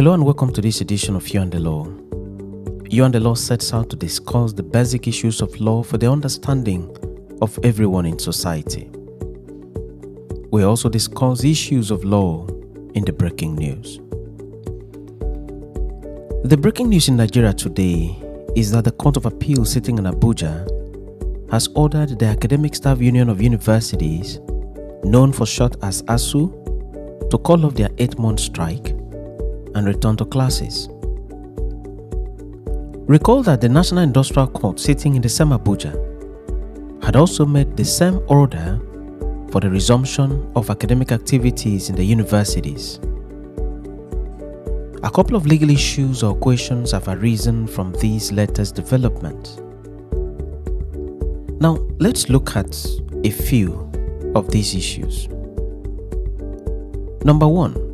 Hello and welcome to this edition of You and the Law. You and the Law sets out to discuss the basic issues of law for the understanding of everyone in society. We also discuss issues of law in the breaking news. The breaking news in Nigeria today is that the Court of Appeal sitting in Abuja has ordered the Academic Staff Union of Universities, known for short as ASUU, to call off their 8-month strike and return to classes. Recall that the National Industrial Court sitting in the same Abuja had also made the same order for the resumption of academic activities in the universities. A couple of legal issues or questions have arisen from these latest developments. Now, let's look at a few of these issues. Number 1.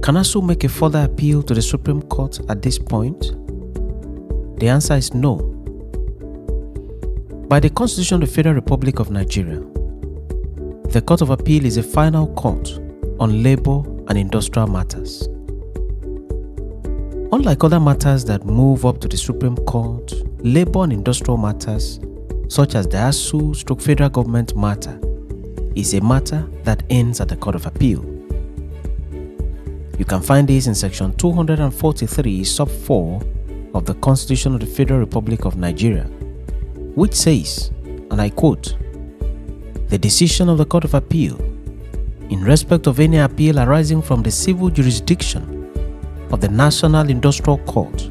Can ASUU make a further appeal to the Supreme Court at this point? The answer is no. By the Constitution of the Federal Republic of Nigeria, the Court of Appeal is a final court on labor and industrial matters. Unlike other matters that move up to the Supreme Court, labor and industrial matters, such as the ASUU/federal government matter, is a matter that ends at the Court of Appeal. You can find this in section 243 sub 4 of the Constitution of the Federal Republic of Nigeria, which says, and I quote, "The decision of the Court of Appeal in respect of any appeal arising from the civil jurisdiction of the National Industrial Court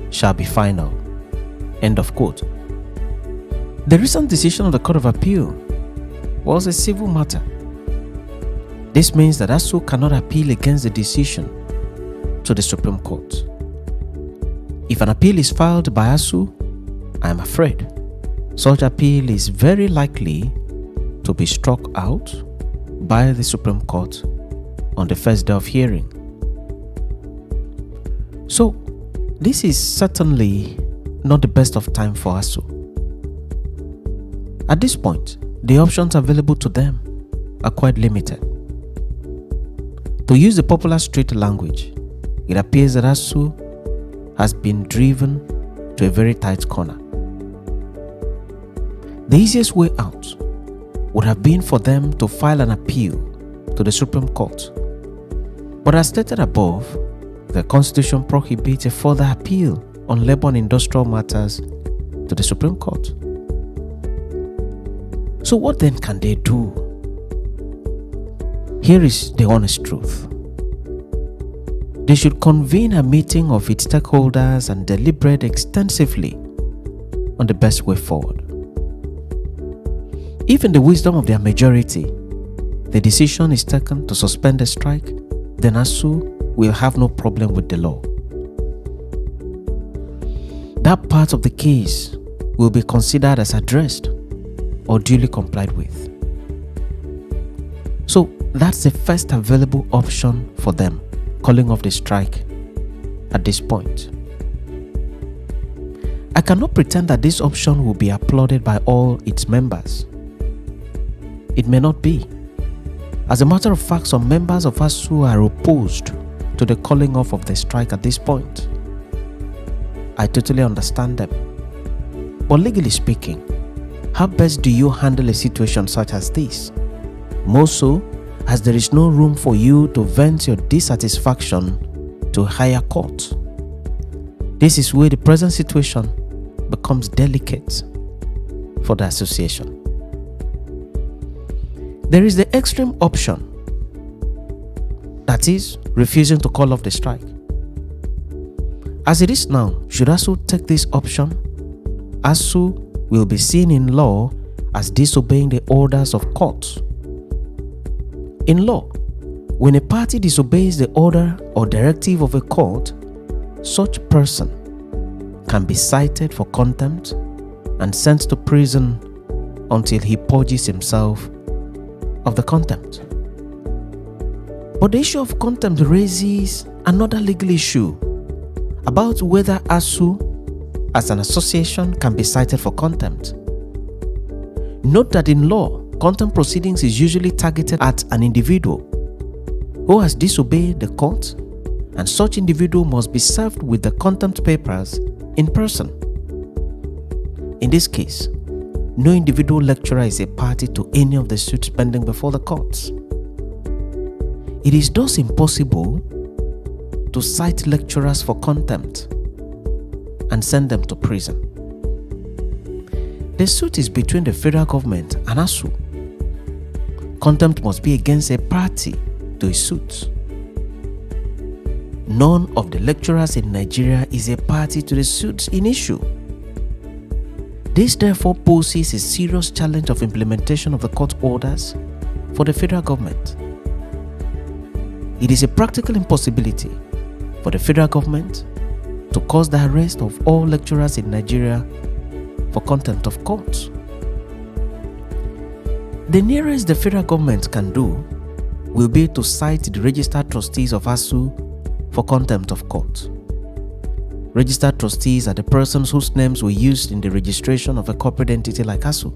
shall be final." End of quote. The recent decision of the Court of Appeal was a civil matter. This means that ASUU cannot appeal against the decision to the Supreme Court. If an appeal is filed by ASUU, I am afraid such appeal is very likely to be struck out by the Supreme Court on the first day of hearing. So, this is certainly not the best of time for ASUU. At this point, the options available to them are quite limited. To use the popular street language, it appears that ASUU has been driven to a very tight corner. The easiest way out would have been for them to file an appeal to the Supreme Court. But as stated above, the Constitution prohibits a further appeal on labor and industrial matters to the Supreme Court. So what then can they do? Here is the honest truth. They should convene a meeting of its stakeholders and deliberate extensively on the best way forward. If in the wisdom of their majority, the decision is taken to suspend the strike, then ASUU will have no problem with the law. That part of the case will be considered as addressed or duly complied with. So that's the first available option for them, calling off the strike at this point. I cannot pretend that this option will be applauded by all its members. It may not be. As a matter of fact, some members of ASUU are opposed to the calling off of the strike at this point. I totally understand them. But legally speaking, how best do you handle a situation such as this? More so, as there is no room for you to vent your dissatisfaction to a higher court. This is where the present situation becomes delicate for the association. There is the extreme option, that is, refusing to call off the strike. As it is now, should ASUU take this option, ASUU will be seen in law as disobeying the orders of courts. In law, when a party disobeys the order or directive of a court, such person can be cited for contempt and sent to prison until he purges himself of the contempt. But the issue of contempt raises another legal issue about whether ASUU as an association can be cited for contempt. Note that in law, contempt proceedings is usually targeted at an individual who has disobeyed the court and such individual must be served with the contempt papers in person. In this case, no individual lecturer is a party to any of the suits pending before the courts. It is thus impossible to cite lecturers for contempt and send them to prison. The suit is between the federal government and ASUU. Contempt must be against a party to a suit. None of the lecturers in Nigeria is a party to the suits in issue. This therefore poses a serious challenge of implementation of the court orders for the federal government. It is a practical impossibility for the federal government to cause the arrest of all lecturers in Nigeria for contempt of court. The nearest the federal government can do will be to cite the registered trustees of ASUU for contempt of court. Registered trustees are the persons whose names were used in the registration of a corporate entity like ASUU.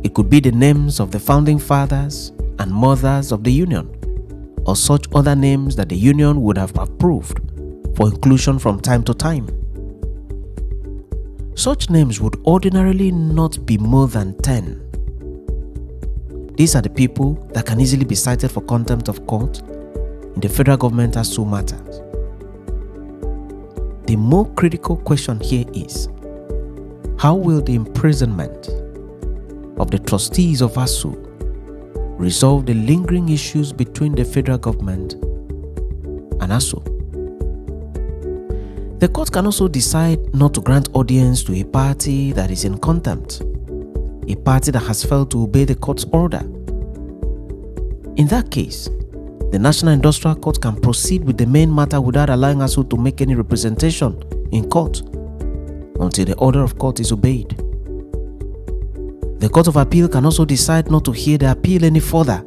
It could be the names of the founding fathers and mothers of the union, or such other names that the union would have approved for inclusion from time to time. Such names would ordinarily not be more than 10. These are the people that can easily be cited for contempt of court in the federal government ASUU matters. The more critical question here is, how will the imprisonment of the trustees of ASUU resolve the lingering issues between the federal government and ASUU? The court can also decide not to grant audience to a party that is in contempt, a party that has failed to obey the court's order. In that case, the National Industrial Court can proceed with the main matter without allowing ASUU to make any representation in court until the order of court is obeyed. The Court of Appeal can also decide not to hear the appeal any further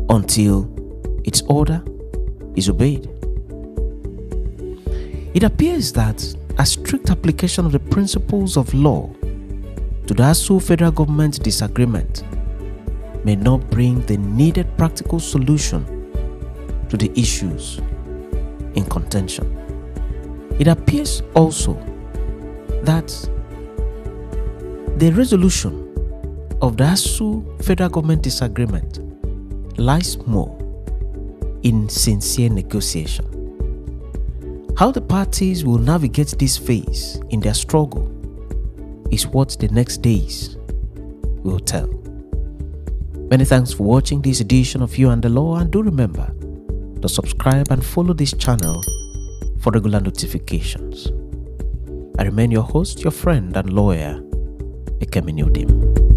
until its order is obeyed. It appears that a strict application of the principles of law to the ASUU federal government disagreement may not bring the needed practical solution to the issues in contention. It appears also that the resolution of the ASUU federal government disagreement lies more in sincere negotiation. How the parties will navigate this phase in their struggle is what the next days will tell. Many thanks for watching this edition of You and the Law, and do remember to subscribe and follow this channel for regular notifications. I remain your host, your friend and lawyer, Ekemi Nudim.